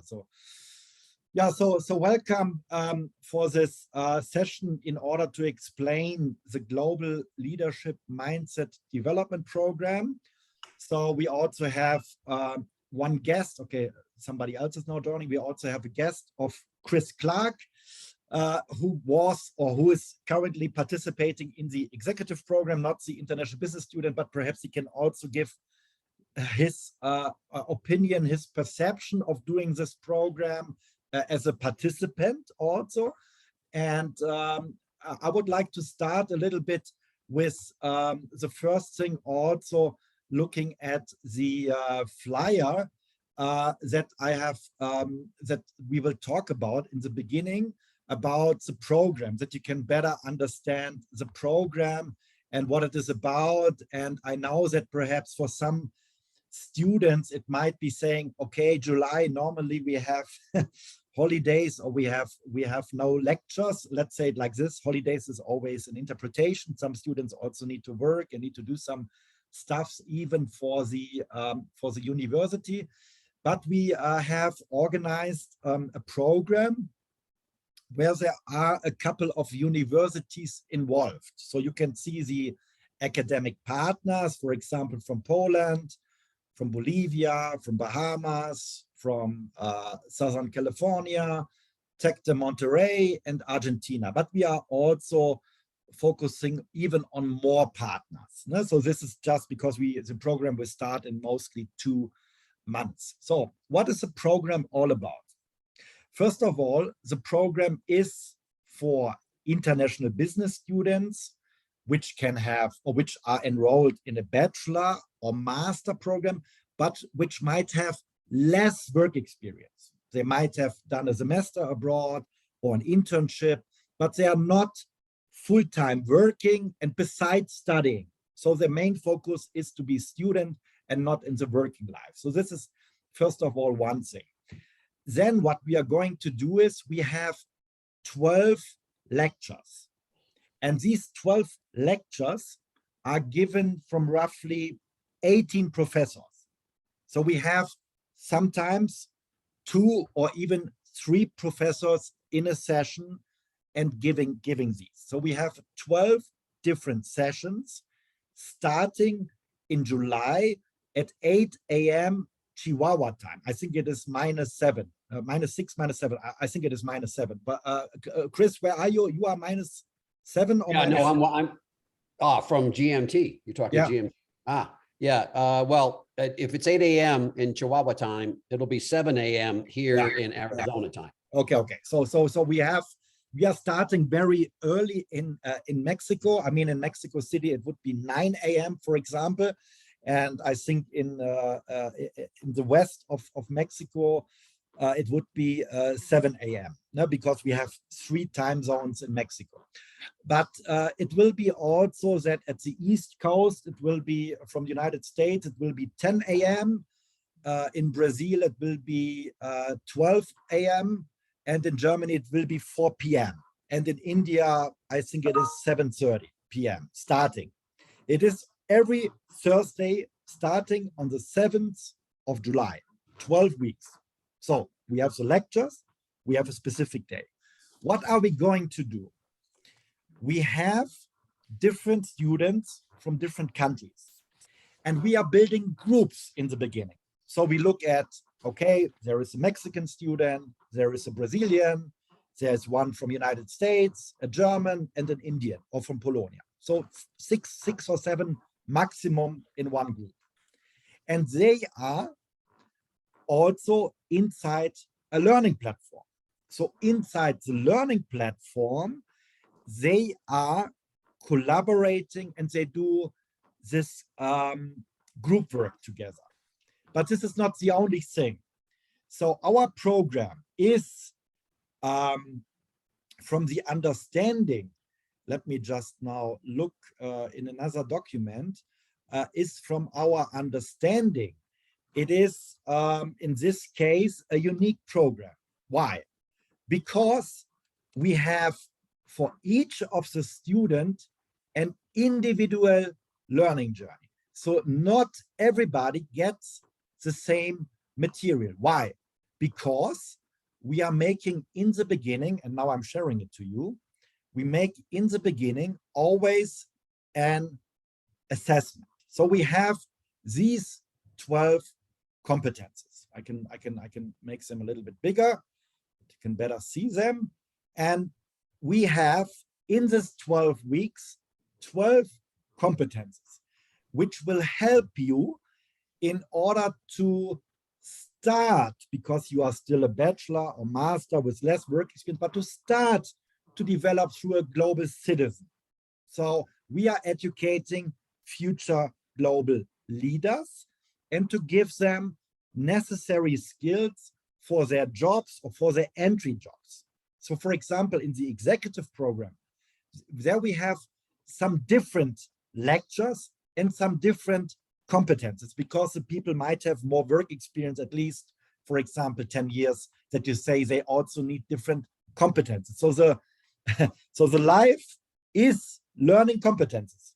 So yeah, so welcome for this session in order to explain the Global Leadership Mindset Development Program. So we also have one guest. Okay, somebody else is now joining. We also have a guest of Chris Clark, who is currently participating in the executive program, not the international business student, but perhaps he can also give his opinion, his perception of doing this program as a participant also. And I would like to start a little bit with the first thing, also looking at the flyer that I have, that we will talk about in the beginning, about the program, that you can better understand the program and what it is about. And I know that perhaps for some students, it might be saying, okay, July, normally we have holidays, or we have no lectures. Let's say it like this: holidays is always an interpretation. Some students also need to work and need to do some stuff even for the university. But we have organized a program where there are a couple of universities involved. So you can see the academic partners, for example, from Poland, from Bolivia, from Bahamas, from Southern California, Tec de Monterrey, and Argentina. But we are also focusing even on more partners. So this is just because the program will start in mostly 2 months. So what is the program all about? First of all, the program is for international business students, which can have, or which are enrolled in a bachelor or master program, but which might have less work experience. They might have done a semester abroad or an internship, but they are not full-time working and besides studying. So the main focus is to be student and not in the working life. So this is, first of all, one thing. Then what we are going to do is we have 12 lectures. And these 12 lectures are given from roughly 18 professors. So we have sometimes 2 or even 3 professors in a session and giving these. So we have 12 different sessions starting in July at 8 a.m. Chihuahua time. I think it is -7, -6, -7. I think it is -7. But Chris, where are you? You are -7 or yeah, -7? no, I'm from GMT. You're talking GMT. Yeah. Well, if it's 8 a.m. in Chihuahua time, it'll be 7 a.m. here in Arizona time. Okay. So we are starting very early in Mexico. I mean, in Mexico City, it would be 9 a.m., for example. And I think in the west of Mexico, it would be 7 a.m. Because we have 3 time zones in Mexico. But it will be also that at the East Coast, it will be, from the United States, it will be 10 a.m. In Brazil, it will be 12 a.m. And in Germany, it will be 4 p.m. And in India, I think it is 7:30 p.m. starting. It is every Thursday starting on the 7th of July, 12 weeks. So we have the lectures, we have a specific day. What are we going to do? We have different students from different countries, and we are building groups in the beginning. So we look at, okay, there is a Mexican student, there is a Brazilian, there's one from United States, a German, and an Indian, or from Polonia. So six or 7 maximum in one group. And they are also inside a learning platform. So inside the learning platform, they are collaborating and they do this group work together. But this is not the only thing. So our program is from the understanding, let me just now look in another document, is from our understanding. It is, in this case, a unique program. Why? Because we have for each of the students an individual learning journey. So not everybody gets the same material. Why? because we are making in the beginning, and now I'm sharing it to you, we make in the beginning always an assessment. So we have these 12 competences. I can make them a little bit bigger. You can better see them. And we have in this 12 weeks, 12 competences, which will help you in order to start, because you are still a bachelor or master with less work experience, but to start to develop through a global citizen. So we are educating future global leaders and to give them necessary skills for their jobs or for their entry jobs. So for example, in the executive program, there we have some different lectures and some different competences, because the people might have more work experience, at least, for example, 10 years, that you say they also need different competences. So the life is learning competences,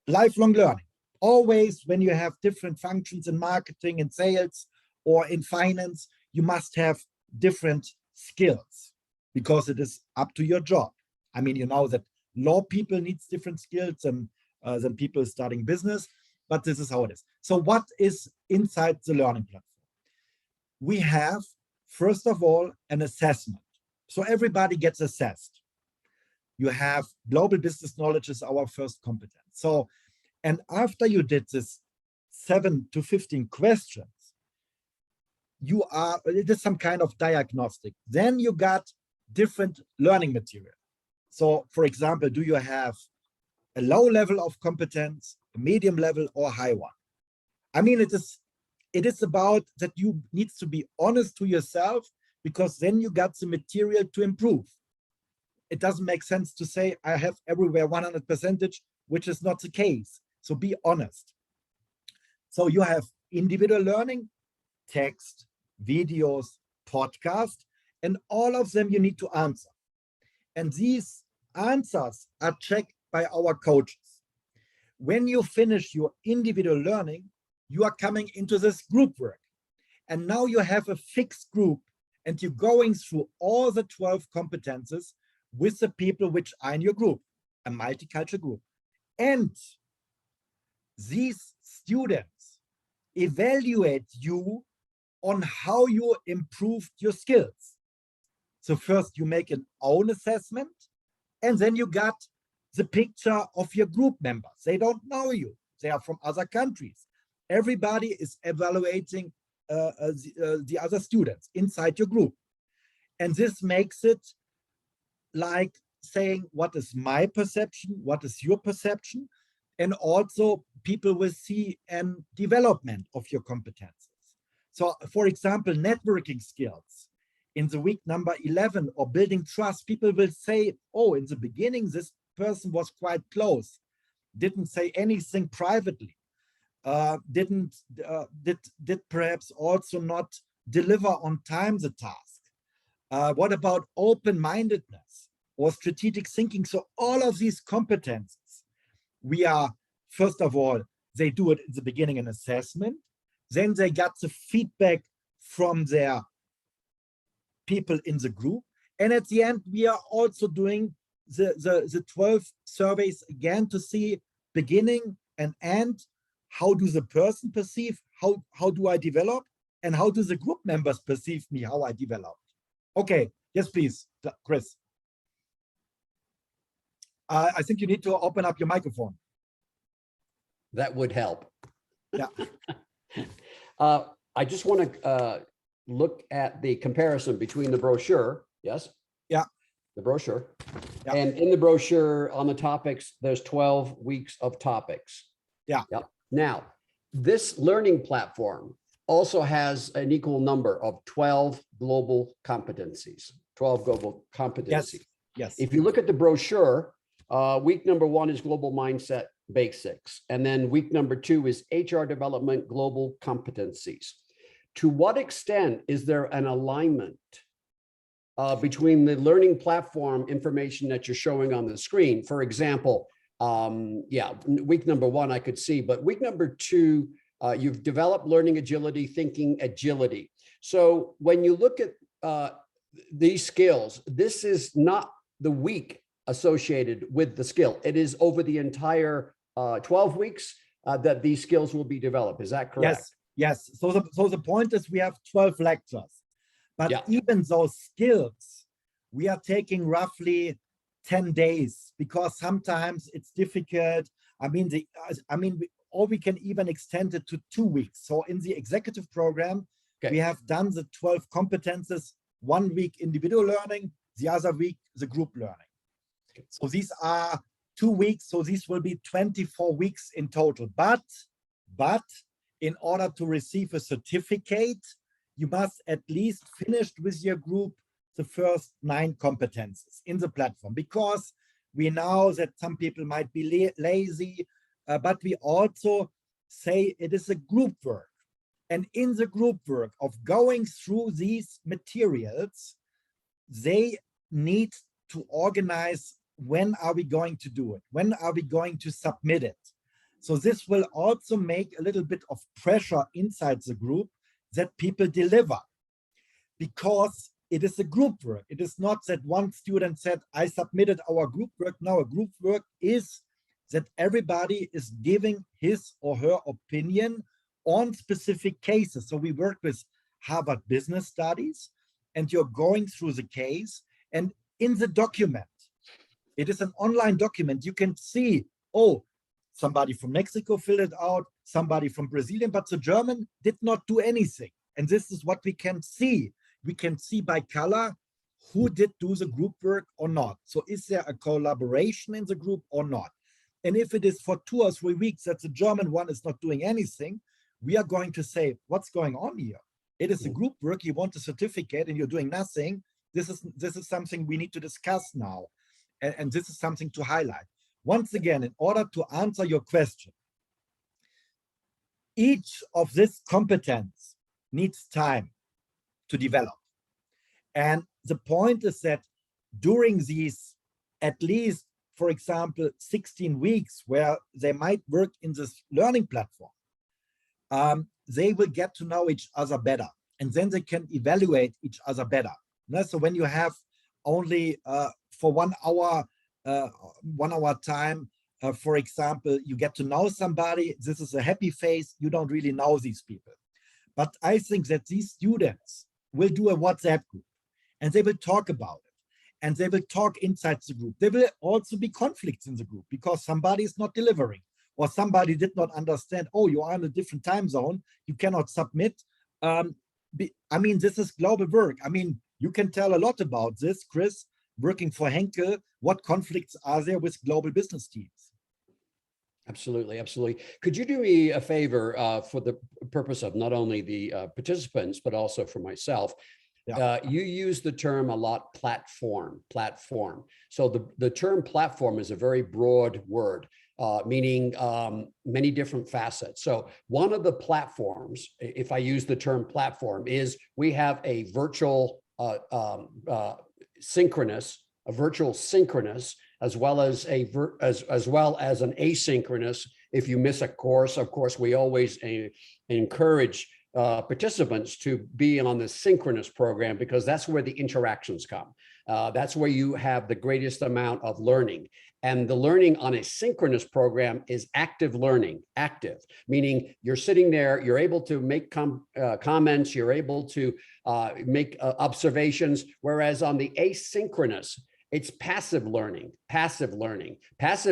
lifelong learning. Always when you have different functions in marketing and sales or in finance, you must have different skills because it is up to your job. I mean, you know that law people needs different skills than people starting business, but this is how it is. So what is inside the learning platform? We have, first of all, an assessment. So everybody gets assessed. You have global business knowledge is our first competence. So, and after you did this 7 to 15 questions, it is some kind of diagnostic. Then you got different learning material. So for example, do you have a low level of competence, a medium level, or a high one? I mean, it is about that you need to be honest to yourself, because then you got the material to improve. It doesn't make sense to say I have everywhere 100%, which is not the case. So be honest. So you have individual learning, text, videos, podcast, and all of them you need to answer. And these answers are checked by our coaches. When you finish your individual learning, you are coming into this group work. And now you have a fixed group and you're going through all the 12 competences with the people which are in your group, a multicultural group. And these students evaluate you on how you improved your skills. So first you make an own assessment, and then you got the picture of your group members. They don't know you. They are from other countries. Everybody is evaluating the other students inside your group. And this makes it like saying, what is my perception? What is your perception? And also people will see a development of your competences. So for example, networking skills in the week number 11 or building trust, people will say, oh, in the beginning, this person was quite close, didn't say anything privately, did perhaps also not deliver on time the task. What about open-mindedness or strategic thinking? So all of these competences, we are, first of all, they do it in the beginning, an assessment. Then they got the feedback from their people in the group. And at the end, we are also doing the 12 surveys again to see beginning and end. How do the person perceive? How do I develop? And how do the group members perceive me, how I developed? Okay, yes, please, Chris. I think you need to open up your microphone. That would help. Yeah. I just want to look at the comparison between the brochure. Yes. Yeah. The brochure. Yeah. And in the brochure on the topics, there's 12 weeks of topics. Yeah. Yeah. Now, this learning platform also has an equal number of 12 global competencies. 12 global competencies. Yes. Yes. If you look at the brochure, week number 1 is global mindset basics. And then week number 2 is HR development, global competencies. To what extent is there an alignment between the learning platform information that you're showing on the screen? For example, week number 1, I could see, but week number 2, you've developed learning agility, thinking agility. So when you look at these skills, this is not the week associated with the skill. It is over the entire 12 weeks that these skills will be developed. Is that correct? Yes. So the point is we have 12 lectures, but Yeah. even those skills, we are taking roughly 10 days because sometimes it's difficult. Or we can even extend it to 2 weeks. So in the executive program, we have done the 12 competences, 1 week individual learning, the other week, the group learning. So these are 2 weeks. So these will be 24 weeks in total. But in order to receive a certificate, you must at least finish with your group the first 9 competences in the platform, because we know that some people might be lazy, but we also say it is a group work. And in the group work of going through these materials, they need to organize, when are we going to do it? When are we going to submit it? So this will also make a little bit of pressure inside the group that people deliver, because it is a group work. It is not that one student said, I submitted our group work. Now a group work is that everybody is giving his or her opinion on specific cases. So we work with Harvard Business Studies, and you're going through the case, and in the document, it is an online document. You can see, oh, somebody from Mexico filled it out, somebody from Brazil, but the German did not do anything. And this is what we can see. We can see by color who did do the group work or not. So is there a collaboration in the group or not? And if it is for 2 or 3 weeks that the German one is not doing anything, we are going to say, what's going on here? It is a group work, you want a certificate and you're doing nothing. This is something we need to discuss now. And this is something to highlight. Once again, in order to answer your question, each of this competence needs time to develop. And the point is that during these, at least, for example, 16 weeks where they might work in this learning platform, they will get to know each other better, and then they can evaluate each other better. So when you have only for 1 hour, 1 hour time, for example, you get to know somebody, this is a happy phase, you don't really know these people. But I think that these students will do a WhatsApp group, and they will talk about it, and they will talk inside the group. There will also be conflicts in the group because somebody is not delivering, or somebody did not understand, oh, you are in a different time zone, you cannot submit. This is global work. You can tell a lot about this, Chris, working for Henkel. What conflicts are there with global business teams? Absolutely, absolutely. Could you do me a favor for the purpose of not only the participants, but also for myself? Yeah. You use the term a lot, platform. So the term platform is a very broad word, meaning many different facets. So one of the platforms, if I use the term platform, is we have a virtual synchronous, as well as an asynchronous. If you miss a course, of course, we always encourage participants to be on the synchronous program, because that's where the interactions come. That's where you have the greatest amount of learning. And the learning on a synchronous program is active learning. Active, meaning you're sitting there, you're able to make comments, you're able to make observations, whereas on the asynchronous, it's passive learning. Passive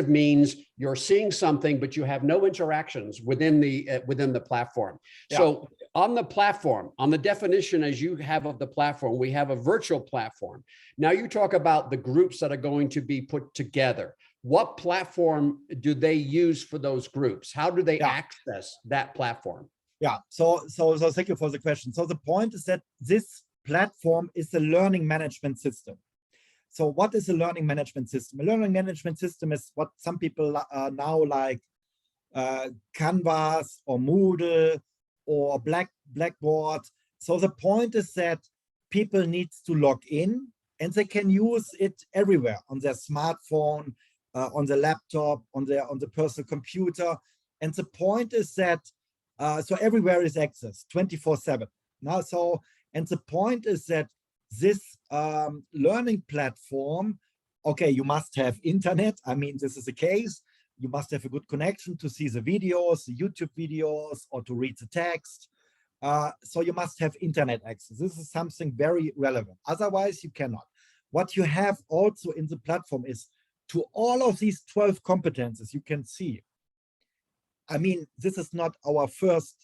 means you're seeing something, but you have no interactions within the platform. Yeah. So on the platform, on the definition as you have of the platform, we have a virtual platform. Now you talk about the groups that are going to be put together. What platform do they use for those groups? How do they access that platform? Yeah, so thank you for the question. So the point is that this platform is a learning management system. So what is a learning management system? A learning management system is what some people now like Canvas or Moodle or Blackboard. So the point is that people need to log in, and they can use it everywhere, on their smartphone, on the laptop, on the personal computer. And the point is that so everywhere is access 24/7. Now, so And the point is that this learning platform, okay, you must have internet. I mean, this is the case. You must have a good connection to see the videos, the YouTube videos, or to read the text. So you must have internet access. This is something very relevant. Otherwise, you cannot. What you have also in the platform is to all of these 12 competences you can see. I mean, this is not our first,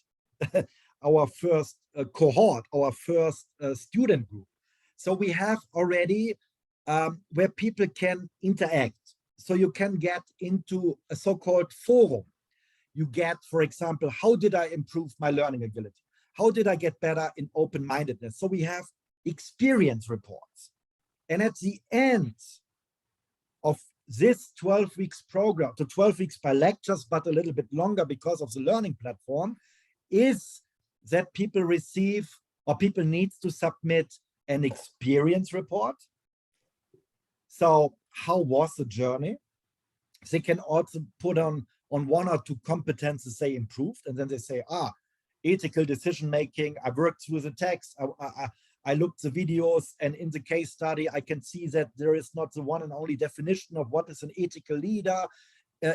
our first cohort, our first student group. So we have already where people can interact. So you can get into a so-called forum. You get, for example, how did I improve my learning ability? How did I get better in open-mindedness? So we have experience reports. And at the end of this 12 weeks program, to 12 weeks by lectures, but a little bit longer because of the learning platform, is that people receive, or people need to submit an experience report. So how was the journey? They can also put on 1 or 2 competences they improved, and then they say, ethical decision-making, I worked through the text, I looked the videos, and in the case study, I can see that there is not the one and only definition of what is an ethical leader.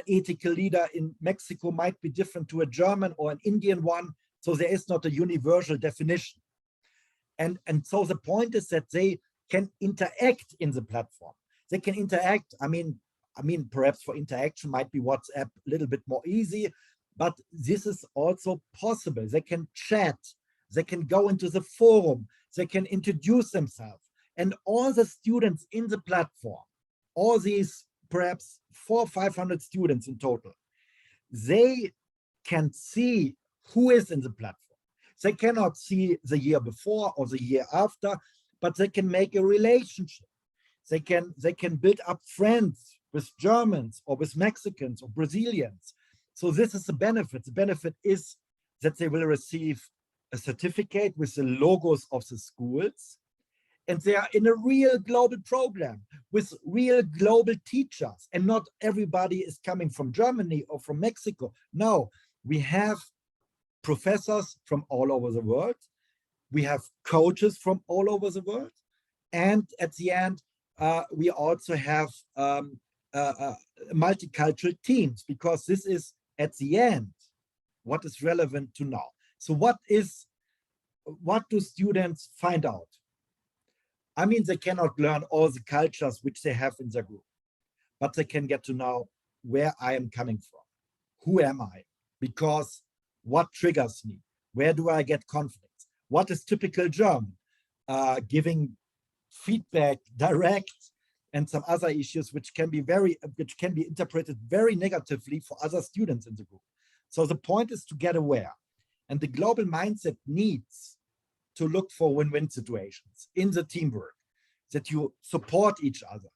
Ethical leader in Mexico might be different to a German or an Indian one, so there is not a universal definition. And so the point is that they can interact in the platform. They can interact, I mean, perhaps for interaction might be WhatsApp a little bit more easy, but this is also possible. They can chat, they can go into the forum, they can introduce themselves. And all the students in the platform, all these perhaps 400 or 500 students in total, they can see who is in the platform. They cannot see the year before or the year after, but they can make a relationship. They can build up friends with Germans or with Mexicans or Brazilians. So this is the benefit. The benefit is that they will receive a certificate with the logos of the schools, and they are in a real global program with real global teachers, and not everybody is coming from Germany or from Mexico. No, we have professors from all over the world. We have coaches from all over the world. And at the end, we also have multicultural teams, because this is at the end what is relevant to now. So what do students find out? I mean, they cannot learn all the cultures which they have in their group, but they can get to know where I am coming from. Who am I? Because what triggers me? Where do I get conflicts? What is typical German? Giving feedback direct, and some other issues which can be interpreted very negatively for other students in the group. So the point is to get aware. And the global mindset needs to look for win-win situations in the teamwork, that you support each other,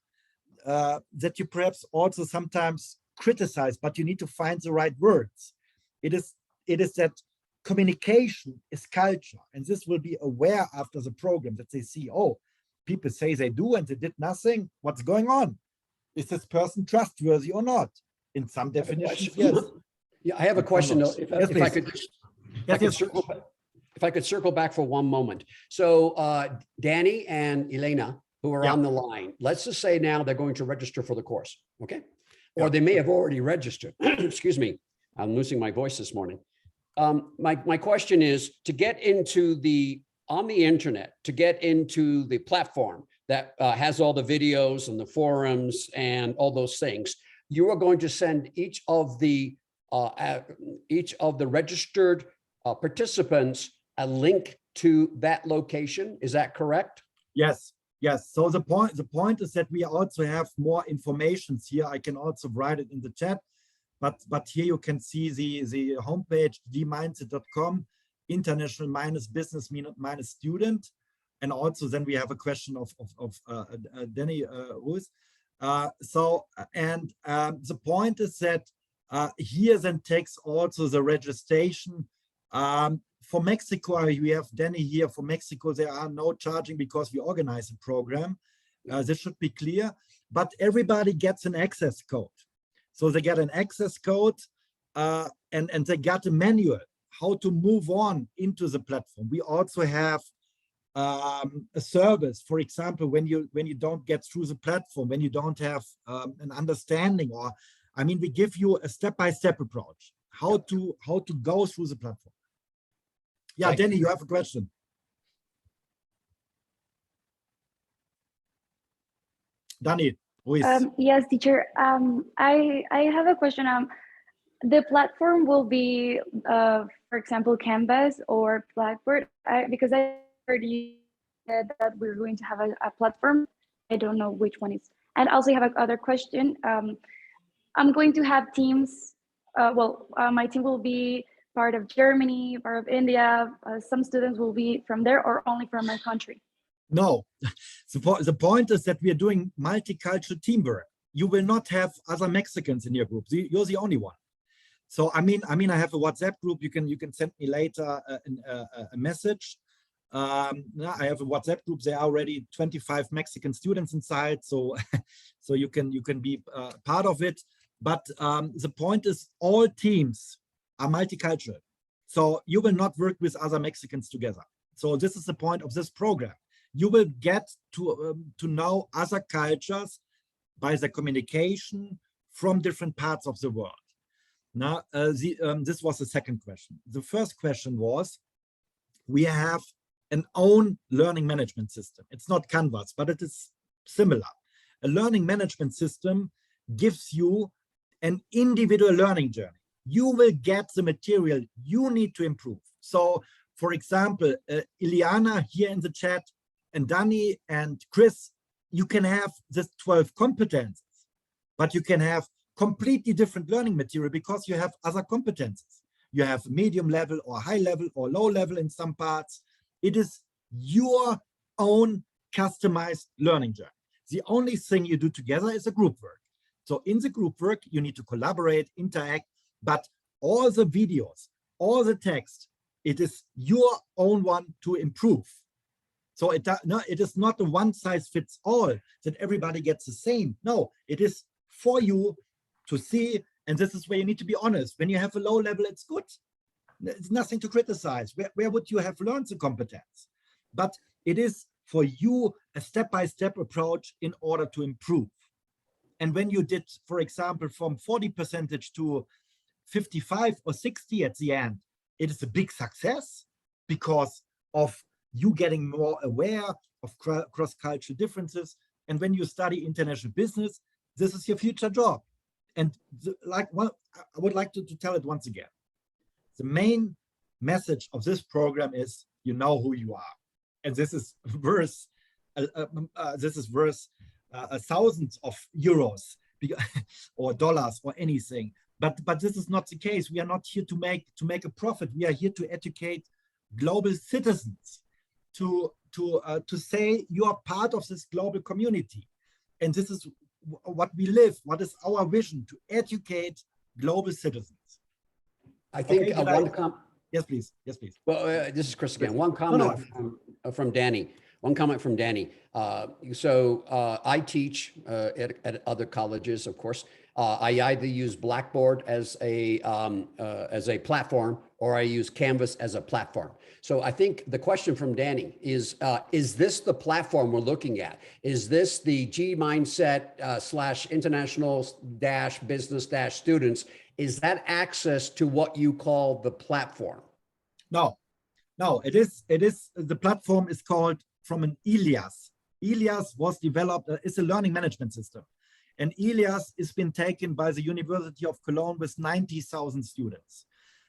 that you perhaps also sometimes criticize, but you need to find the right words. It is that communication is culture, and this will be aware after the program, that they see, oh, people say they do and they did nothing. What's going on? Is this person trustworthy or not? In some definitions, yes. Yeah, I have a question though. If I could circle back for one moment. So Danny and Elena, who are on the line, let's just say now they're going to register for the course, okay? Or they may have already registered. Excuse me, I'm losing my voice this morning. My question is, to get into on the internet, to get into the platform that has all the videos and the forums and all those things, you are going to send each of the registered participants a link to that location. Is that correct? Yes. So the point is that we also have more information here. I can also write it in the chat, but here you can see the homepage dmindset.com, international -business -student, and also then we have a question of Danny Ruiz. The point is that here then takes also the registration. For Mexico, we have Danny here. For Mexico, there are no charging because we organize a program. This should be clear, but everybody gets an access code. So they get an access code and they got a manual how to move on into the platform. We also have a service, for example, when you don't get through the platform, when you don't have an understanding, or I mean, we give you a step-by-step approach how to go through the platform. Yeah, Right. Danny, you have a question. Danny, who is? Yes, teacher. I have a question. The platform will be, for example, Canvas or Blackboard. Because I heard you said that we're going to have a platform. I don't know which one is. And also, I have another question. I'm going to have teams. My team will be part of Germany, part of India. Some students will be from there, or only from my country. No, the point is that we are doing multicultural teamwork. You will not have other Mexicans in your group. You're the only one. So I mean, I have a WhatsApp group. You can send me later a message. I have a WhatsApp group. There are already 25 Mexican students inside, so so you can be part of it. But the point is, all teams are multicultural. So you will not work with other Mexicans together. So this is the point of this program. You will get to know other cultures by the communication from different parts of the world. Now, this was the second question. The first question was, we have an own learning management system. It's not Canvas, but it is similar. A learning management system gives you an individual learning journey. You will get the material you need to improve. So, for example, Ileana here in the chat, and Danny and Chris, you can have this 12 competences, but you can have completely different learning material because you have other competences. You have medium level or high level or low level in some parts. It is your own customized learning journey. The only thing you do together is a group work. So in the group work, you need to collaborate, interact, but all the videos, all the text, it is your own one to improve. So it is not a one size fits all that everybody gets the same. No, it is for you to see, and this is where you need to be honest. When you have a low level, it's good. There's nothing to criticize. Where would you have learned the competence? But it is for you a step-by-step approach in order to improve. And when you did, for example, from 40% to 55 or 60 at the end, it is a big success because of you getting more aware of cross-cultural differences. And when you study international business, this is your future job. And I would like to tell it once again. The main message of this program is you know who you are. And this is worth thousands of euros or dollars or anything. But this is not the case. We are not here to make a profit. We are here to educate global citizens, to say you are part of this global community. And this is what we live, what is our vision, to educate global citizens. I think yes, please. Yes, please. Well, this is Chris again. One comment from Danny. One comment from Danny. I teach at other colleges, of course. I either use Blackboard as a platform, or I use Canvas as a platform. So I think the question from Danny is this the platform we're looking at? Is this the G Mindset / international - business - students? Is that access to what you call the platform? No, it is the platform is called from an Ilias. Ilias was developed, it's a learning management system. And Ilias has been taken by the University of Cologne with 90,000 students.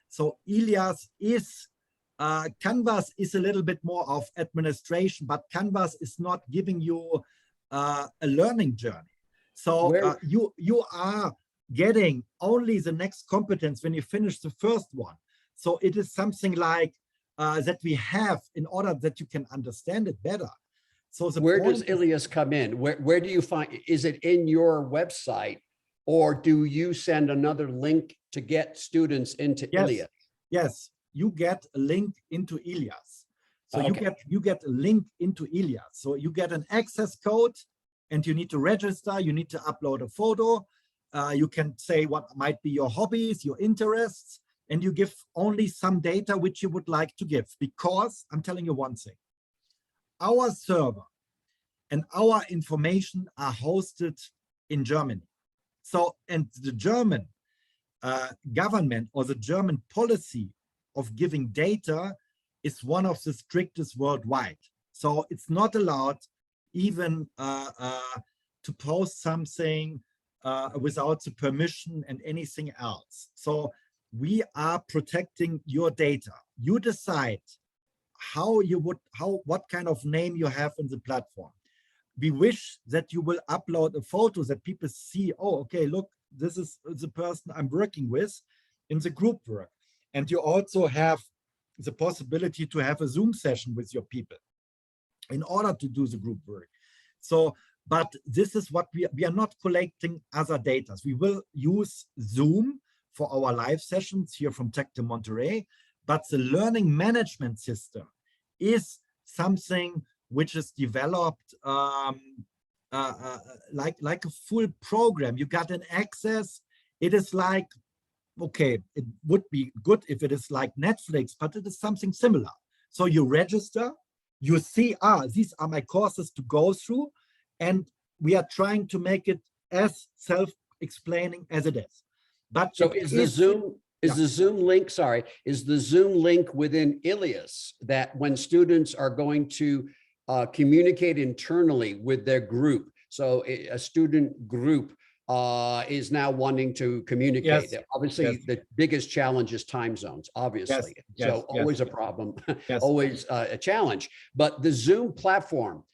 So Ilias is, Canvas is a little bit more of administration, but Canvas is not giving you a learning journey. So you are getting only the next competence when you finish the first one. So it is something like that we have in order that you can understand it better. So where does Ilias come in? Where do you find, is it in your website, or do you send another link to get students into Ilias? Yes, you get a link into Ilias. So you get a link into Ilias. So you get an access code and you need to register, you need to upload a photo. You can say what might be your hobbies, your interests, and you give only some data which you would like to give. Because I'm telling you one thing, our server and our information are hosted in Germany. So, and the German government or the German policy of giving data is one of the strictest worldwide. So it's not allowed even to post something without the permission and anything else. So we are protecting your data. You decide what kind of name you have in the platform. We wish that you will upload a photo that people see, oh, okay, look, this is the person I'm working with in the group work. And you also have the possibility to have a Zoom session with your people in order to do the group work. So, but this is what we are not collecting other data. We will use Zoom for our live sessions here from Tech de Monterrey, but the learning management system is something which is developed like a full program. You got an access. It is like, okay, it would be good if it is like Netflix, but it is something similar. So you register, you see, these are my courses to go through, and we are trying to make it as self-explaining as it is. But so is the Zoom, is the Zoom link, is the Zoom link within Ilias that when students are going to communicate internally with their group, so a student group is now wanting to communicate. Yes. Obviously, Yes. the biggest challenge is time zones, obviously. Yes. So Yes. always a problem, Yes. always a challenge. But the Zoom platform,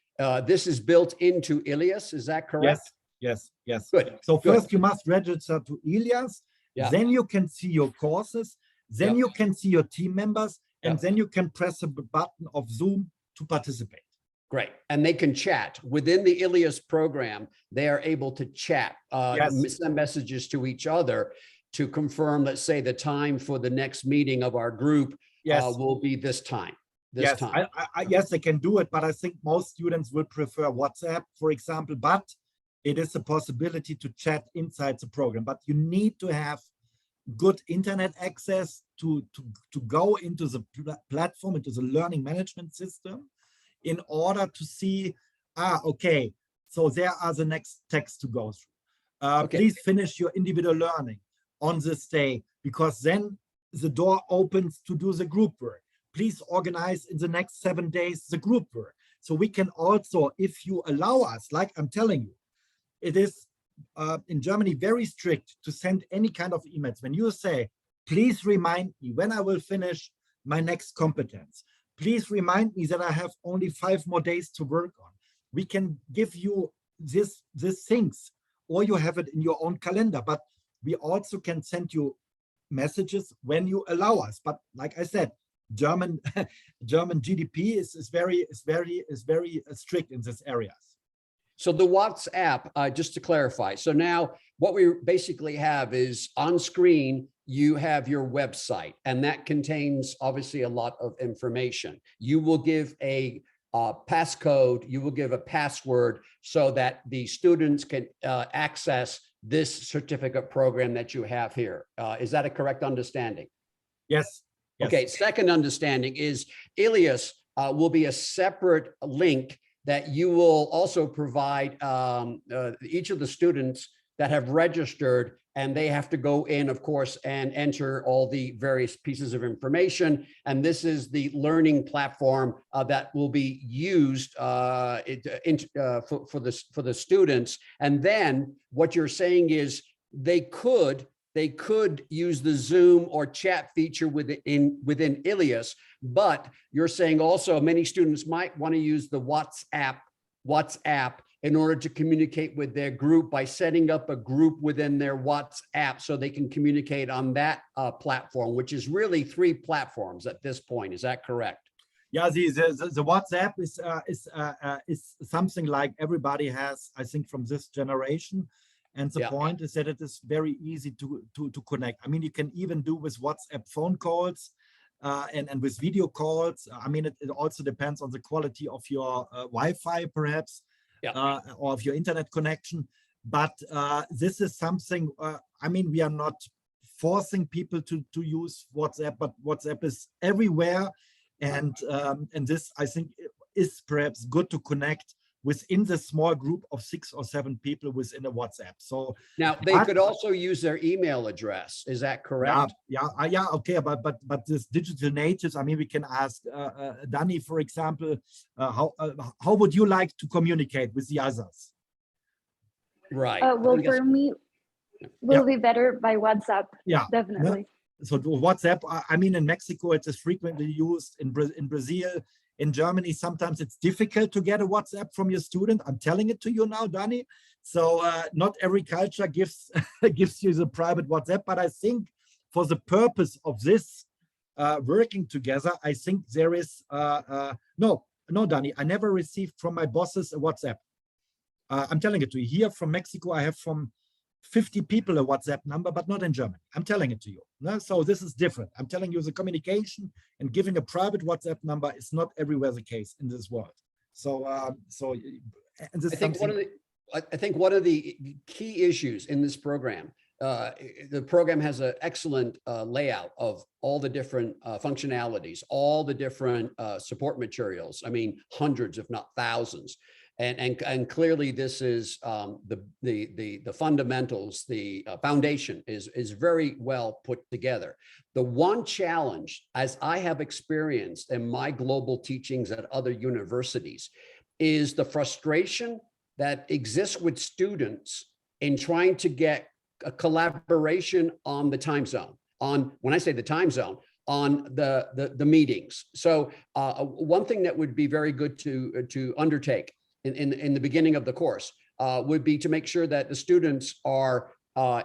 this is built into Ilias, is that correct? Yes. Good. So Good. first you must register to Ilias, then you can see your courses, then you can see your team members, and then you can press a button of Zoom to participate. Great. And they can chat within the Ilias program. They are able to chat, send messages to each other to confirm, let's say, the time for the next meeting of our group will be this time. Yes, they can do it, but I think most students will prefer WhatsApp, for example, but it is a possibility to chat inside the program. But you need to have good internet access to go into the platform, into the learning management system, in order to see, okay, so there are the next texts to go through. Please finish your individual learning on this day, because then the door opens to do the group work. Please organize in the next 7 days the group work. So we can also, if you allow us, like I'm telling you, it is in Germany very strict to send any kind of emails. When you say, please remind me when I will finish my next competence, please remind me that I have only 5 more days to work on. We can give you these things, or you have it in your own calendar, but we also can send you messages when you allow us. But like I said, German GDP is very strict in this areas. So the WhatsApp, just to clarify, so now what we basically have is on screen, you have your website, and that contains obviously a lot of information. You will give a passcode, you will give a password so that the students can access this certificate program that you have here. Is that a correct understanding? Yes. Okay, second understanding is Ilias will be a separate link that you will also provide each of the students that have registered, and they have to go in, of course, and enter all the various pieces of information. And this is the learning platform that will be used for the students. And then what you're saying is they could use the Zoom or chat feature within Ilias, but you're saying also many students might want to use the WhatsApp in order to communicate with their group by setting up a group within their WhatsApp so they can communicate on that platform, which is really 3 platforms at this point. Is that correct? Yeah, the WhatsApp is something like everybody has, I think, from this generation. And the point is that it is very easy to connect. I mean, you can even do with WhatsApp phone calls and with video calls. I mean, it also depends on the quality of your Wi-Fi, perhaps, or of your internet connection. But this is something, I mean, we are not forcing people to use WhatsApp, but WhatsApp is everywhere. And this, I think, is perhaps good to connect within the small group of 6 or 7 people within a WhatsApp. So now they could also use their email address. Is that correct? Yeah, okay, but this digital natives, I mean, we can ask Danny, for example, how would you like to communicate with the others? Right. Well, for me, will be better by WhatsApp. Yeah, definitely. So WhatsApp, I mean, in Mexico, it is frequently used. In Brazil, in Germany, sometimes it's difficult to get a WhatsApp from your student. I'm telling it to you now, Danny. So not every culture gives gives you the private WhatsApp, but I think for the purpose of this working together, I think there is no, Danny, I never received from my bosses a WhatsApp. I'm telling it to you. Here from Mexico, I have from 50 people a WhatsApp number, but not in Germany. I'm telling it to you. No? So this is different. I'm telling you the communication and giving a private WhatsApp number is not everywhere the case in this world. So, and this I think one of the key issues in this program, the program has an excellent layout of all the different functionalities, all the different support materials. I mean, hundreds, if not thousands. And clearly this is the fundamentals, the foundation is very well put together. The one challenge, as I have experienced in my global teachings at other universities, is the frustration that exists with students in trying to get a collaboration on the time zone. When I say the time zone, on the meetings. So one thing that would be very good to undertake in the beginning of the course would be to make sure that the students are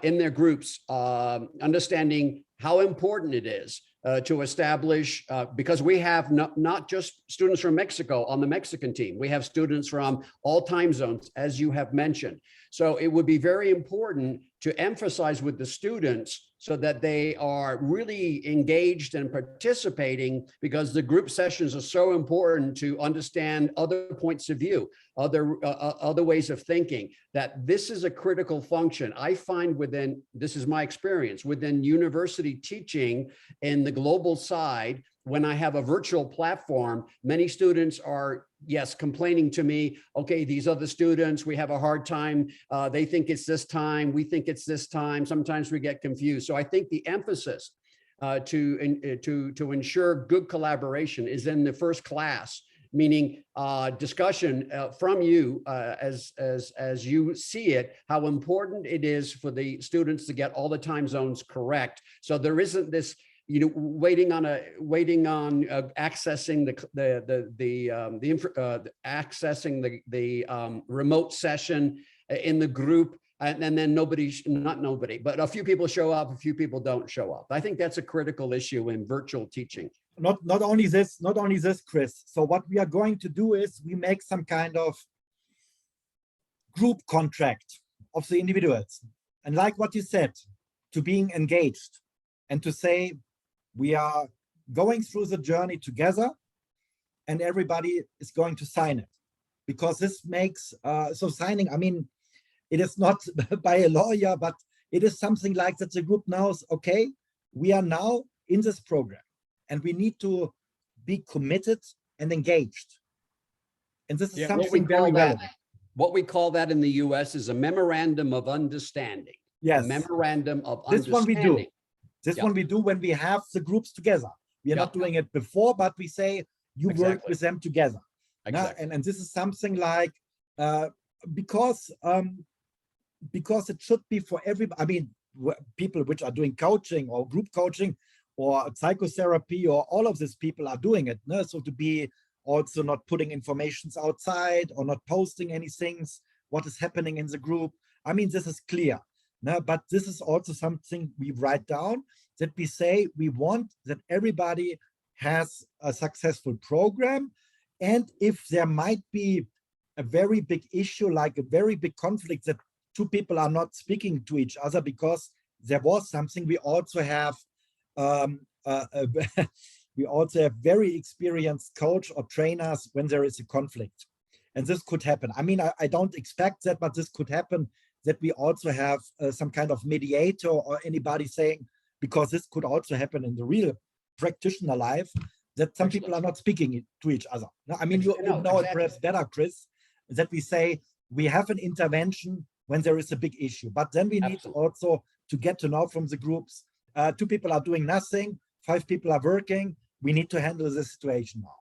in their groups understanding how important it is to establish, because we have not just students from Mexico on the Mexican team, we have students from all time zones, as you have mentioned. So it would be very important to emphasize with the students so that they are really engaged and participating, because the group sessions are so important to understand other points of view, other ways of thinking, that this is a critical function. I find this is my experience, within university teaching in the global side, when I have a virtual platform, many students are, yes, complaining to me, okay, these other students, we have a hard time. They think it's this time, we think it's this time. Sometimes we get confused. So I think the emphasis to ensure good collaboration is in the first class, meaning discussion from you as you see it, how important it is for the students to get all the time zones correct. So there isn't this, waiting on accessing the remote session in the group, and then not nobody, but a few people show up, a few people don't show up. I think that's a critical issue in virtual teaching. Not only this, Chris. So what we are going to do is we make some kind of group contract of the individuals, and like what you said, to being engaged and to say, we are going through the journey together and everybody is going to sign it, because this makes, so signing, I mean, it is not by a lawyer, but it is something like that the group knows, okay, we are now in this program and we need to be committed and engaged. And this is something very relevant. What we call that in the US is a memorandum of understanding. Yes. A memorandum of this understanding. One we do. This one we do when we have the groups together. We are not doing it before, but we say you work with them together. Exactly. And this is something like, because it should be for everybody. I mean, people which are doing coaching or group coaching or psychotherapy, or all of these people are doing it. No? So to be also not putting informations outside or not posting anything, what is happening in the group. I mean, this is clear. No, but this is also something we write down, that we say we want that everybody has a successful program. And if there might be a very big issue, like a very big conflict, that two people are not speaking to each other because there was something, we also have very experienced coach or trainers when there is a conflict. And this could happen. I mean, I don't expect that, but this could happen, that we also have some kind of mediator or anybody saying, because this could also happen in the real practitioner life, that some people are not speaking to each other. No, I mean, you know it exactly. perhaps better, Chris, that we say we have an intervention when there is a big issue, but then we need also to get to know from the groups. 2 people are doing nothing, 5 people are working. We need to handle this situation now.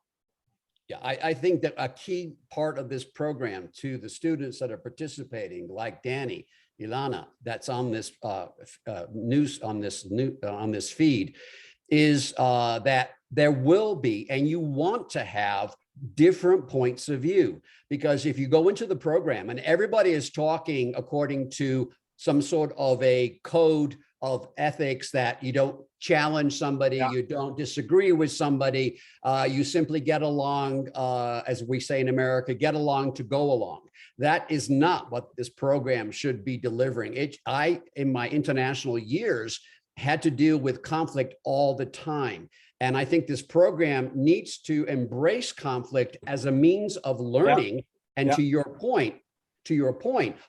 Yeah, I think that a key part of this program to the students that are participating, like Danny, Ilana, that's on this news on this feed, is that there will be, and you want to have different points of view, because if you go into the program and everybody is talking according to some sort of a code of ethics, that you don't challenge somebody, you don't disagree with somebody, you simply get along, as we say in America, get along to go along. That is not what this program should be delivering. I, in my international years, had to deal with conflict all the time. And I think this program needs to embrace conflict as a means of learning. And to your point,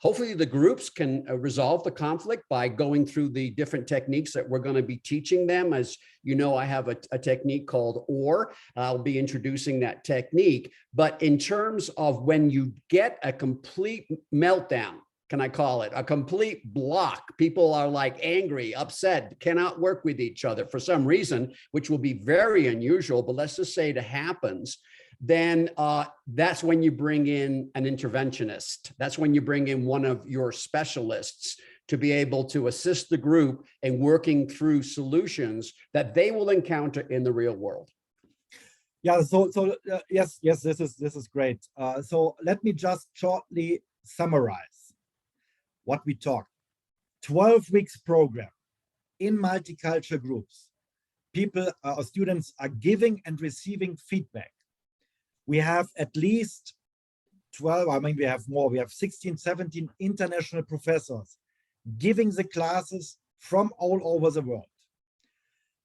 hopefully the groups can resolve the conflict by going through the different techniques that we're going to be teaching them. As you know, I have a technique called OR. I'll be introducing that technique. But in terms of when you get a complete meltdown, can I call it a complete block? People are like angry, upset, cannot work with each other for some reason, which will be very unusual, but let's just say it happens. Then that's when you bring in an interventionist. That's when you bring in one of your specialists to be able to assist the group in working through solutions that they will encounter in the real world. Yeah, yes, this is great. So let me just shortly summarize what we talked. 12 weeks program in multicultural groups. People or students are giving and receiving feedback. We have at least 12, I mean, we have more, we have 16, 17 international professors giving the classes from all over the world.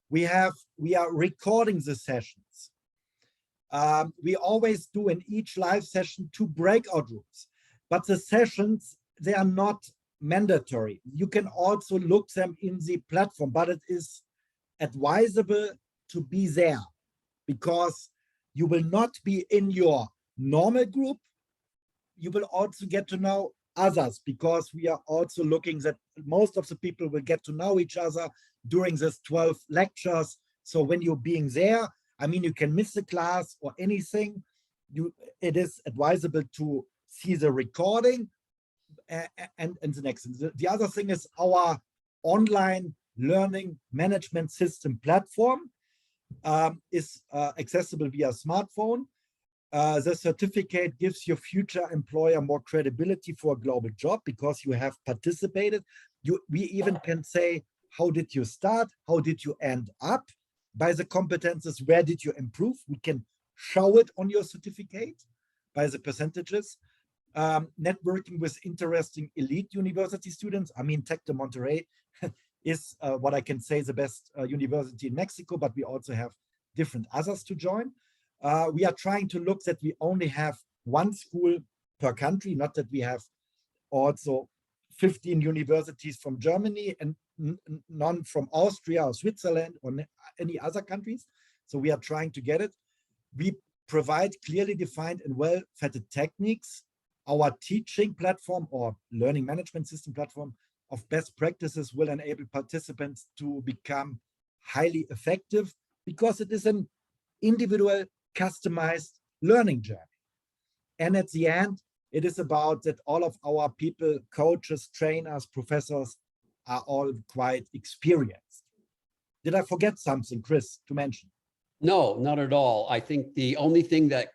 We are recording the sessions. We always do in each live session 2 breakout rooms, but the sessions, they are not mandatory. You can also look them in the platform, but it is advisable to be there, because you will not be in your normal group. You will also get to know others, because we are also looking that most of the people will get to know each other during this 12 lectures. So when you're being there, I mean, you can miss the class or anything. It is advisable to see the recording and the next thing. The other thing is our online learning management system platform is accessible via smartphone. The certificate gives your future employer more credibility for a global job, because you have participated. We even can say, how did you start? How did you end up? By the competences, where did you improve? We can show it on your certificate by the percentages. Networking with interesting elite university students. I mean, Tec de Monterrey is what I can say the best university in Mexico, but we also have different others to join. We are trying to look that we only have 1 school per country, not that we have also 15 universities from Germany and none from Austria or Switzerland or any other countries. So we are trying to get it. We provide clearly defined and well-vetted techniques. Our teaching platform or learning management system platform of best practices will enable participants to become highly effective, because it is an individual, customized learning journey. And at the end, it is about that all of our people, coaches, trainers, professors, are all quite experienced. Did I forget something, Chris, to mention? No, not at all. I think the only thing that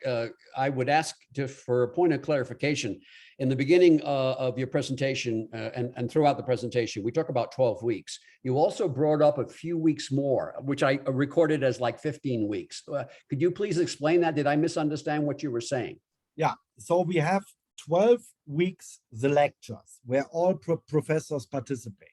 I would ask for a point of clarification, in the beginning of your presentation and throughout the presentation, we talk about 12 weeks. You also brought up a few weeks more, which I recorded as like 15 weeks. Could you please explain that? Did I misunderstand what you were saying? Yeah, so we have 12 weeks, the lectures, where all professors participate.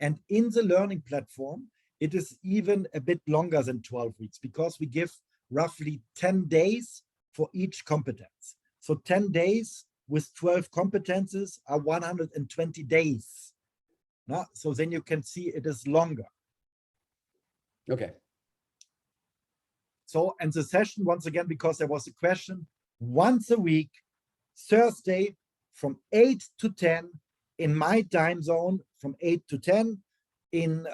And in the learning platform, it is even a bit longer than 12 weeks, because we give roughly 10 days for each competence. So 10 days with 12 competences are 120 days. No? So then you can see it is longer. Okay. So, and the session, once again, because there was a question, once a week, Thursday from 8 to 10 in my time zone, from 8 to 10 in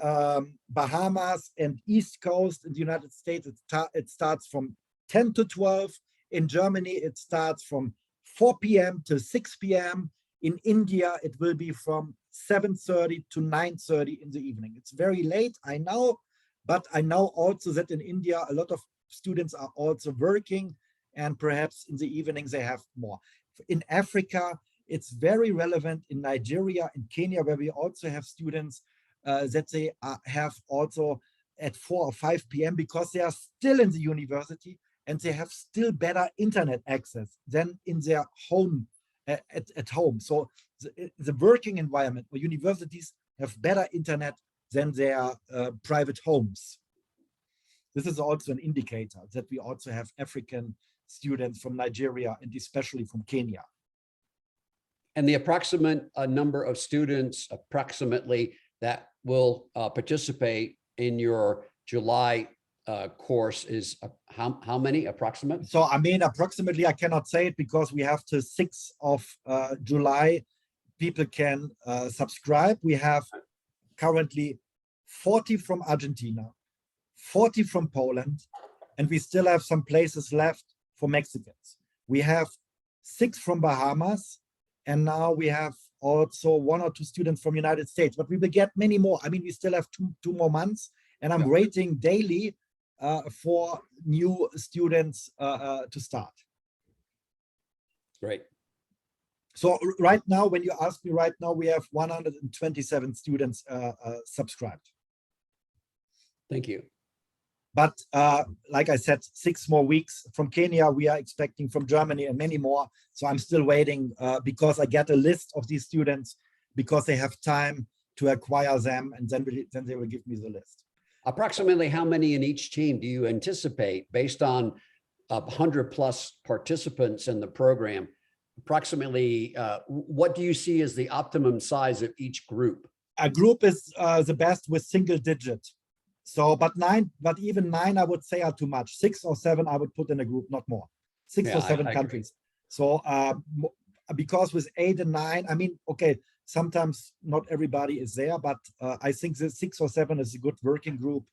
Bahamas and East Coast in the United States. It starts from 10 to 12. In Germany, it starts from 4 p.m. to 6 p.m. In India, it will be from 7:30 to 9:30 in the evening. It's very late, I know, but I know also that in India, a lot of students are also working, and perhaps in the evenings they have more. In Africa, it's very relevant in Nigeria and Kenya, where we also have students that they have also at 4 or 5 p.m. because they are still in the university and they have still better internet access than in their home, at home. So the working environment or universities have better internet than their private homes. This is also an indicator that we also have African students from Nigeria and especially from Kenya. And the approximate number of students approximately that will participate in your July course is how many approximate? So I mean, approximately, I cannot say it because we have to 6th of July, people can subscribe. We have currently 40 from Argentina, 40 from Poland, and we still have some places left for Mexicans. We have 6 from Bahamas, and now we have also 1 or 2 students from United States, but we will get many more. I mean, we still have two more months, and I'm waiting daily for new students to start. Great. So right now, when you ask me right now, we have 127 students subscribed. Thank you. But like I said, 6 more weeks from Kenya, we are expecting from Germany and many more. So I'm still waiting because I get a list of these students because they have time to acquire them, and then they will give me the list. Approximately how many in each team do you anticipate based on 100+ participants in the program? Approximately, what do you see as the optimum size of each group? A group is the best with single digit. So, but even 9, I would say are too much. 6 or 7, I would put in a group, not more. 6 or 7 countries. So, because with 8 and 9, I mean, okay, sometimes not everybody is there, but I think the 6 or 7 is a good working group,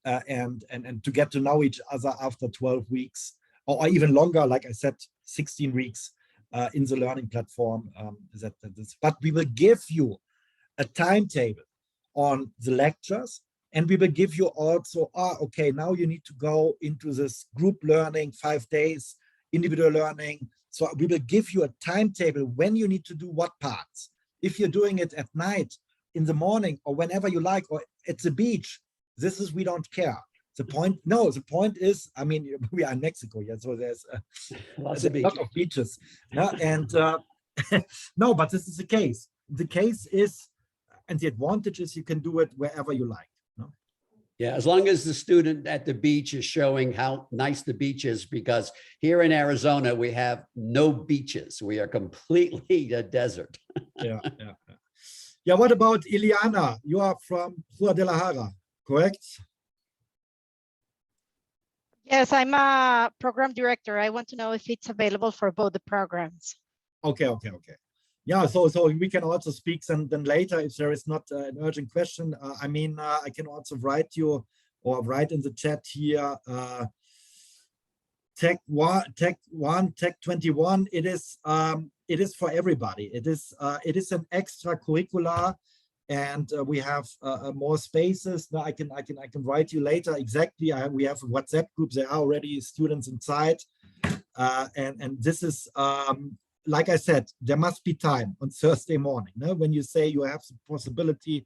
and to get to know each other after 12 weeks, or even longer, like I said, 16 weeks in the learning platform. But we will give you a timetable on the lectures. And we will give you also, okay, now you need to go into this group learning, 5 days, individual learning. So we will give you a timetable when you need to do what parts. If you're doing it at night, in the morning, or whenever you like, or at the beach, we don't care. The point is, I mean, we are in Mexico, yeah, so there's a lot of beaches. Yeah? And no, but this is the case. The case is, and the advantage is you can do it wherever you like. Yeah, as long as the student at the beach is showing how nice the beach is, because here in Arizona, we have no beaches. We are completely a desert. Yeah. What about Ileana? You are from Guadalajara, correct? Yes, I'm a program director. I want to know if it's available for both the programs. Okay. Yeah, so we can also speak then later if there is not an urgent question. I mean, I can also write you or write in the chat here. Tech 21. It is for everybody. It is an extracurricular, and we have more spaces. Now I can write you later exactly. We have a WhatsApp group. There are already students inside, and this is. Like I said, there must be time on Thursday morning. No? When you say you have the possibility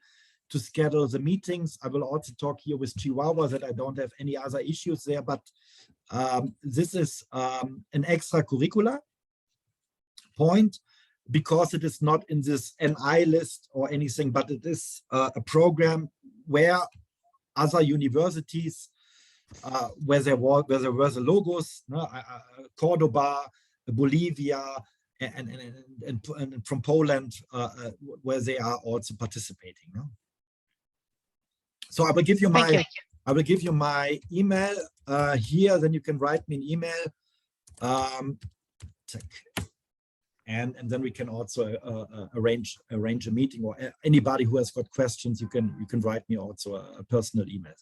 to schedule the meetings, I will also talk here with Chihuahua that I don't have any other issues there, but this is an extracurricular point because it is not in this NI list or anything, but it is a program where other universities, where there were the logos, no? Cordoba, Bolivia, and from Poland, where they are also participating. No? So I will give you I will give you my email here, then you can write me an email. And then we can also arrange a meeting, or anybody who has got questions, you can write me also a personal email.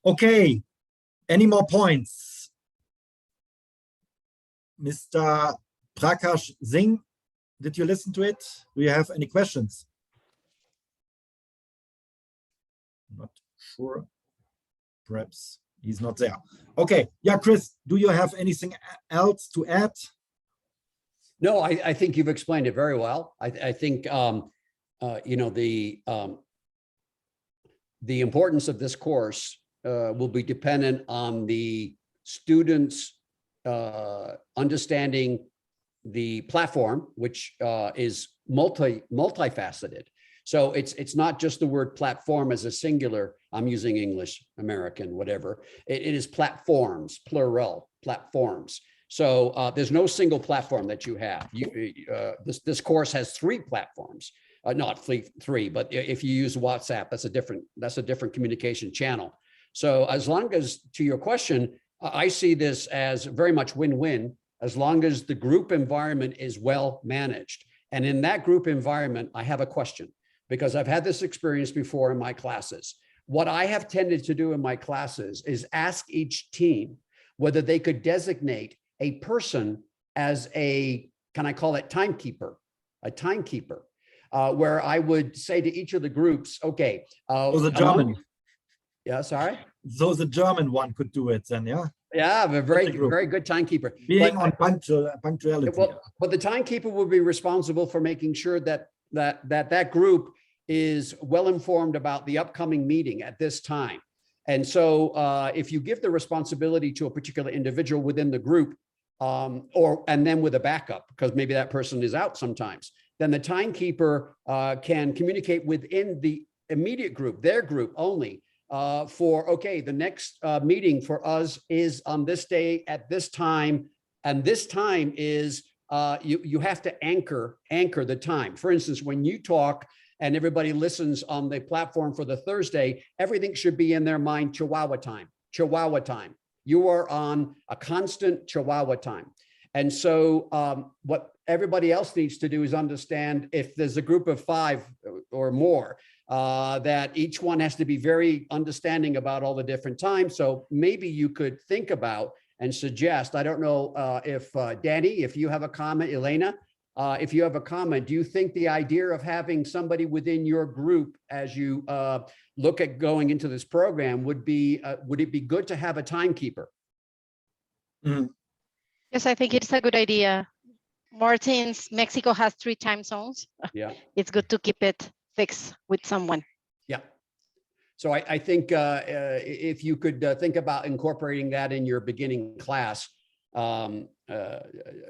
Okay, any more points? Mr. Prakash Singh, did you listen to it? Do you have any questions? Not sure. Perhaps he's not there. Okay, yeah, Chris, do you have anything else to add? No, I think you've explained it very well. I think, you know, the importance of this course will be dependent on the students understanding the platform, which is multifaceted. So it's not just the word platform as a singular. I'm using English, American, whatever. It is platforms, plural, platforms. So there's no single platform that you have. This course has 3 platforms, not three, but if you use WhatsApp, that's a different communication channel. So as long as, to your question, I see this as very much win-win, as long as the group environment is well managed. And in that group environment, I have a question, because I've had this experience before in my classes. What I have tended to do in my classes is ask each team whether they could designate a person as a, can I call it timekeeper, where I would say to each of the groups, okay. The German. Yeah, sorry? So the German one could do it then, yeah? Yeah, a very good timekeeper. Being on punctuality. Well, but the timekeeper would be responsible for making sure that group is well informed about the upcoming meeting at this time. And so if you give the responsibility to a particular individual within the group, and then with a backup, because maybe that person is out sometimes, then the timekeeper can communicate within the immediate group, their group only, for, okay, the next meeting for us is on this day at this time, and this time is, you have to anchor the time. For instance, when you talk and everybody listens on the platform for the Thursday, everything should be in their mind Chihuahua time. You are on a constant Chihuahua time. And so what everybody else needs to do is understand, if there's a group of 5 or more, that each one has to be very understanding about all the different times. So maybe you could think about and suggest, I don't know if Danny, if you have a comment, Elena, if you have a comment, do you think the idea of having somebody within your group as you look at going into this program would it be good to have a timekeeper? Mm. Yes, I think it's a good idea. More since Mexico has 3 time zones. Yeah, it's good to keep it fixed with someone. Yeah. So I think if you could think about incorporating that in your beginning class, Dr.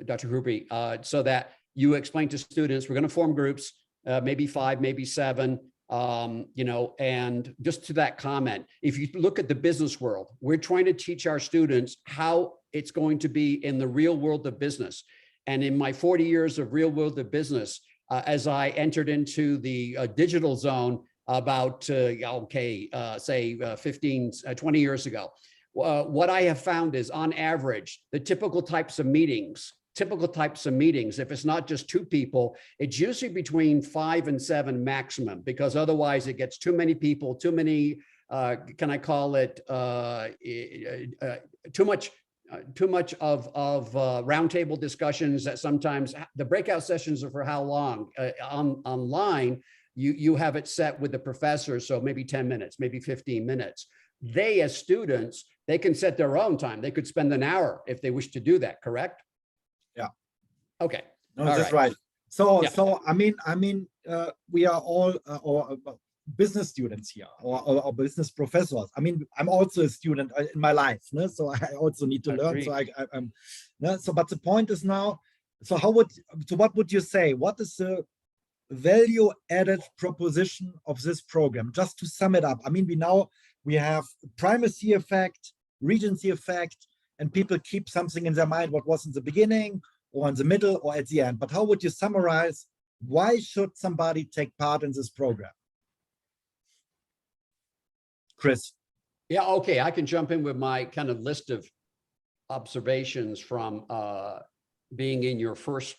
Gruby, so that you explain to students, we're going to form groups, maybe 5, maybe 7, you know, and just to that comment, if you look at the business world, we're trying to teach our students how it's going to be in the real world of business. And in my 40 years of real world of business, as I entered into the digital zone about, say 15, 20 years ago, what I have found is, on average, the typical types of meetings, if it's not just 2 people, it's usually between 5 and 7 maximum, because otherwise it gets too many people, too many, can I call it, too much of roundtable discussions that sometimes the breakout sessions are for how long? Online, you have it set with the professor, so maybe 10 minutes, maybe 15 minutes. They, as students, they can set their own time. They could spend an hour if they wish to do that, correct? Yeah. Okay. No, that's right. So, Yeah. so I mean, we are all business students here, or business professors. I mean, I'm also a student in my life, no? So I also need to learn. So I'm, no? So, but the point is now, so what would you say? What is the value added proposition of this program? Just to sum it up, I mean, we have primacy effect, regency effect, and people keep something in their mind, what was in the beginning or in the middle or at the end. But how would you summarize, why should somebody take part in this program? Chris. Yeah, okay, I can jump in with my kind of list of observations from being in your first,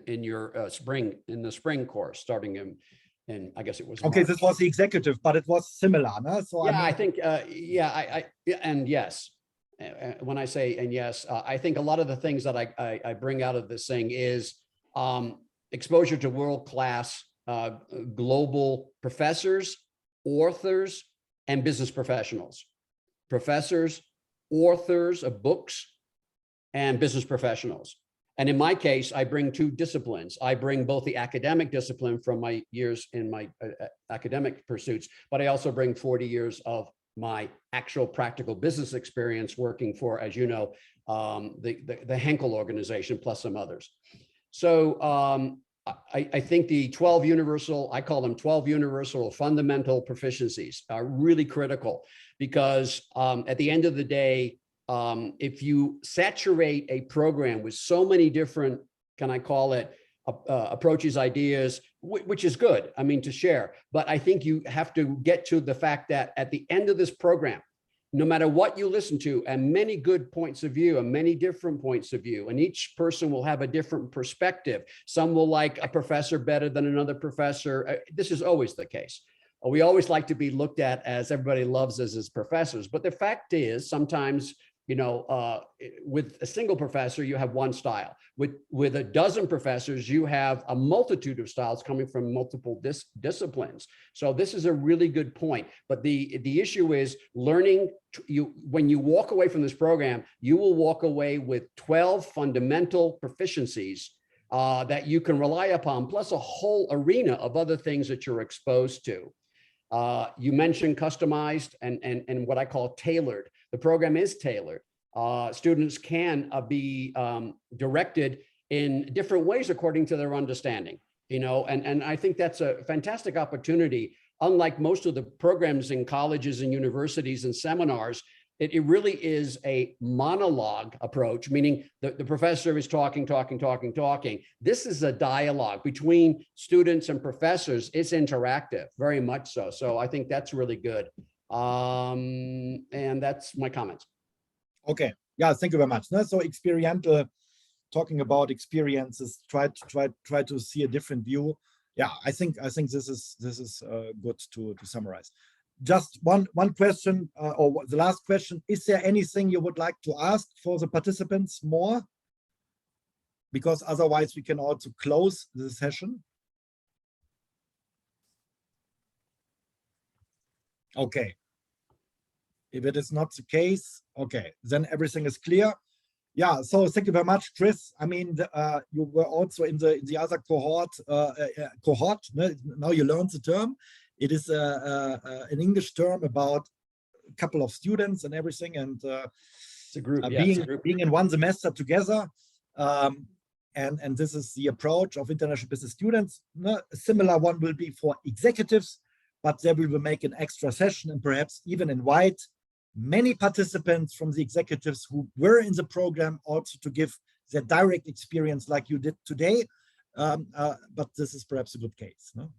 in your spring course, starting in I guess it was Okay, March. this was the executive, but it was similar, no? So Yeah, I I mean, think, yeah, and yes. When I say, and yes, I think a lot of the things that I bring out of this thing is exposure to world-class global professors, authors, and business professionals. Professors, authors of books, and business professionals. And in my case, I bring two disciplines. I bring both the academic discipline from my years in my academic pursuits, but I also bring 40 years of my actual practical business experience working for, as you know, the Henkel organization, plus some others. So I think the 12 universal, I call them 12 universal fundamental proficiencies, are really critical because at the end of the day, if you saturate a program with so many different, can I call it, approaches, ideas, which is good, I mean, to share, but I think you have to get to the fact that at the end of this program, no matter what you listen to, and many good points of view and many different points of view, and each person will have a different perspective. Some will like a professor better than another professor. This is always the case. We always like to be looked at as everybody loves us as professors, but the fact is sometimes, you know, with a single professor, you have one style. With a dozen professors, you have a multitude of styles coming from multiple disciplines. So this is a really good point. But the issue is learning. When you walk away from this program, you will walk away with 12 fundamental proficiencies that you can rely upon, plus a whole arena of other things that you're exposed to. You mentioned customized and what I call tailored. The program is tailored. Students can be directed in different ways according to their understanding, you know, and I think that's a fantastic opportunity. Unlike most of the programs in colleges and universities and seminars, it really is a monologue approach, meaning the professor is talking. This is a dialogue between students and professors. It's interactive, very much so. So I think that's really good. And that's my comments. Okay. Yeah, thank you very much. So experiential, talking about experiences, try to see a different view. Yeah, I think this is good to summarize. Just one question, or the last question, is there anything you would like to ask for the participants more? Because otherwise we can also close the session. Okay. If it is not the case, okay, then everything is clear. Yeah, so thank you very much, Chris. I mean, you were also in the other cohort. Now you learned the term. It is an English term about a couple of students and everything, and it's a group, being in one semester together. And this is the approach of international business students. A similar one will be for executives, but there we will make an extra session and perhaps even invite many participants from the executives who were in the program also to give their direct experience like you did today. But this is perhaps a good case. No?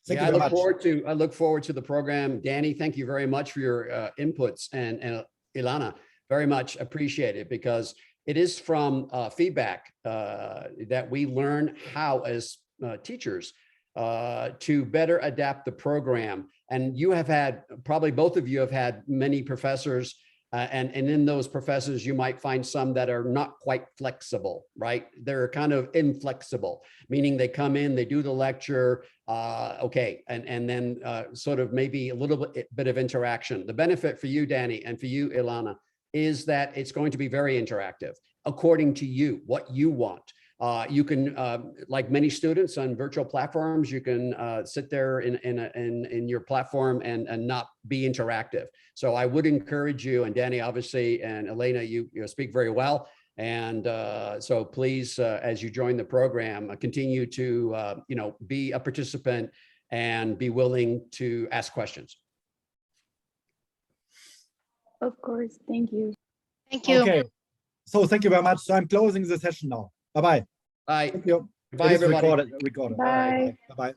Yeah, I look forward to the program. Danny, thank you very much for your inputs, and Ilana, very much appreciated, because it is from feedback that we learn how, as teachers, to better adapt the program. And you have had, probably both of you have had many professors, and in those professors, you might find some that are not quite flexible, right? They're kind of inflexible, meaning they come in, they do the lecture, okay, and then sort of maybe a little bit of interaction. The benefit for you, Danny, and for you, Ilana, is that it's going to be very interactive according to you, what you want. You can, like many students on virtual platforms, you can sit there in your platform and not be interactive. So I would encourage you, and Danny, obviously, and Elena, you speak very well. And so please, as you join the program, continue to, be a participant and be willing to ask questions. Of course, thank you. Thank you. Okay, so thank you very much. So I'm closing the session now. Bye-bye. Bye. Thank you. Bye, everybody. Recorded. Bye. Bye-bye.